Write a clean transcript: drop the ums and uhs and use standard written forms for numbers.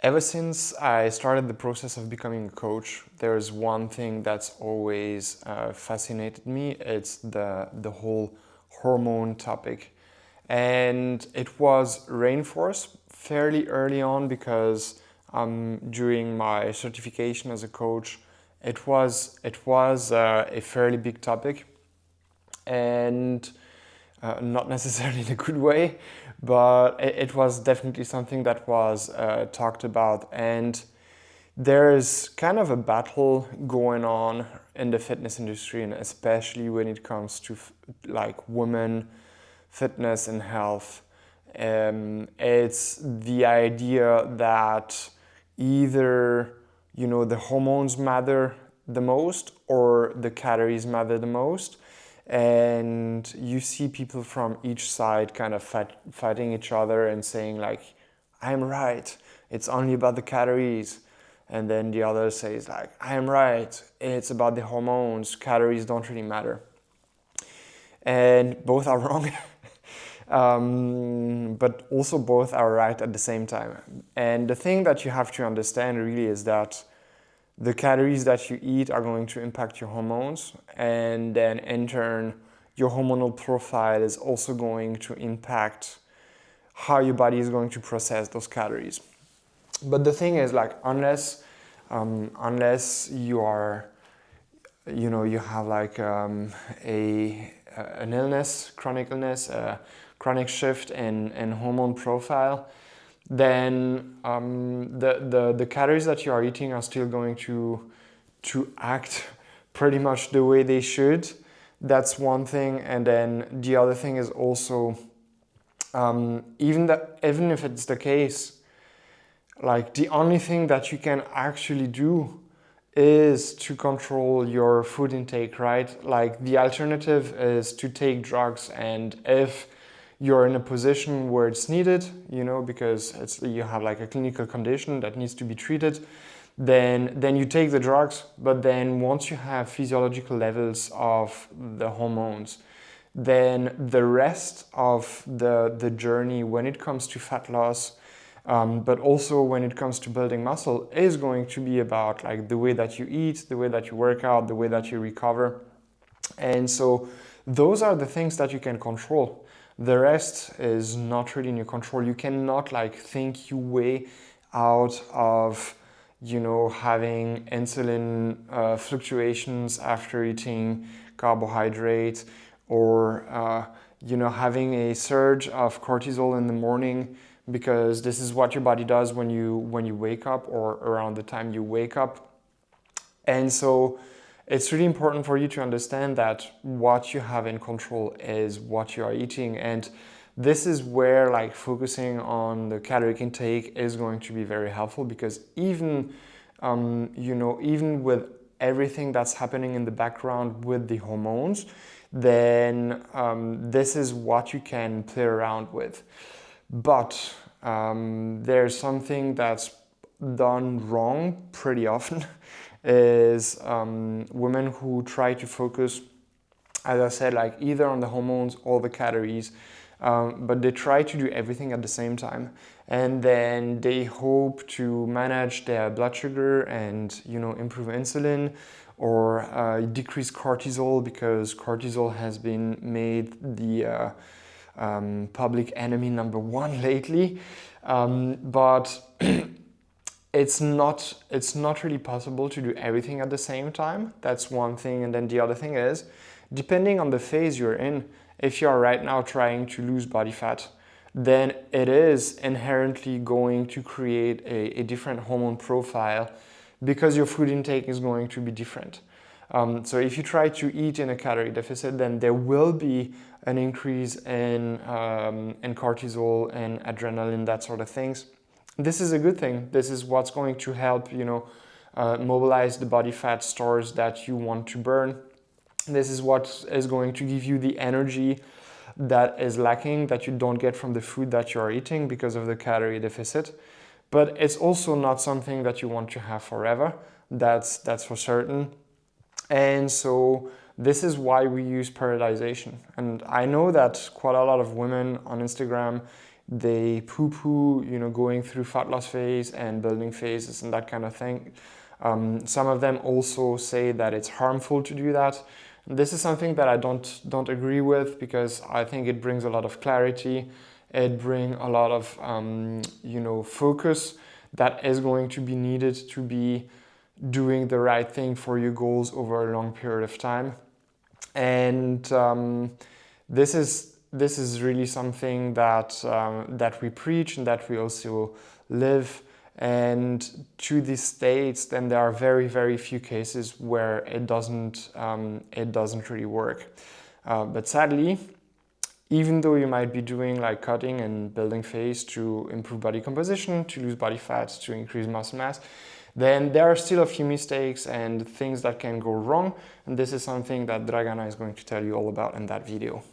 Ever since I started the process of becoming a coach, there's one thing that's always fascinated me. It's the whole hormone topic. And it was reinforced fairly early on because during my certification as a coach, it was a fairly big topic, and not necessarily in a good way, but it was definitely something that was talked about. And there's kind of a battle going on in the fitness industry, and especially when it comes to like women, fitness, and health. It's the idea that either the hormones matter the most or the calories matter the most, and you see people from each side kind of fighting each other and saying like, I'm right, it's only about the calories. And then the other says like, I'm right, it's about the hormones, calories don't really matter. And both are wrong. But also both are right at the same time. And the thing that you have to understand really is that the calories that you eat are going to impact your hormones, and then in turn your hormonal profile is also going to impact how your body is going to process those calories. But the thing is, like, unless you are, you have like an illness, chronic illness, a chronic shift in hormone profile, then the calories that you are eating are still going to act pretty much the way they should. That's one thing. And then the other thing is also, even if it's the case, like, the only thing that you can actually do is to control your food intake, right? Like, the alternative is to take drugs, and if you're in a position where it's needed, because you have like a clinical condition that needs to be treated, then you take the drugs. But then once you have physiological levels of the hormones, then the rest of the journey when it comes to fat loss, but also when it comes to building muscle, is going to be about like the way that you eat, the way that you work out, the way that you recover. And so those are the things that you can control. The rest is not really in your control. You cannot like think your way out of having insulin fluctuations after eating carbohydrates, or having a surge of cortisol in the morning, because this is what your body does when you wake up, or around the time you wake up. And so it's really important for you to understand that what you have in control is what you are eating. And this is where like focusing on the caloric intake is going to be very helpful, because even with everything that's happening in the background with the hormones, then this is what you can play around with. But there's something that's done wrong pretty often is women who try to focus, as I said, like either on the hormones or the calories, but they try to do everything at the same time, and then they hope to manage their blood sugar and improve insulin, or decrease cortisol, because cortisol has been made the public enemy number one lately. But it's not really possible to do everything at the same time. That's one thing. And then the other thing is, depending on the phase you're in, if you're right now trying to lose body fat, then it is inherently going to create a different hormone profile, because your food intake is going to be different. So if you try to eat in a calorie deficit, then there will be an increase in cortisol and adrenaline, that sort of things. This is a good thing. This is what's going to help, mobilize the body fat stores that you want to burn. This is what is going to give you the energy that is lacking, that you don't get from the food that you are eating because of the calorie deficit. But it's also not something that you want to have forever. That's for certain. And so this is why we use periodization. And I know that quite a lot of women on Instagram they poo-poo, you know, going through fat loss phase and building phases and that kind of thing. Some of them also say that it's harmful to do that. This is something that I don't agree with, because I think it brings a lot of clarity. It brings a lot of you know, focus that is going to be needed to be doing the right thing for your goals over a long period of time. And this is really something that that we preach and that we also live. And to these states, then there are very, very few cases where it doesn't really work. But sadly, even though you might be doing like cutting and building phase to improve body composition, to lose body fat, to increase muscle mass, then there are still a few mistakes and things that can go wrong. And this is something that Dragana is going to tell you all about in that video.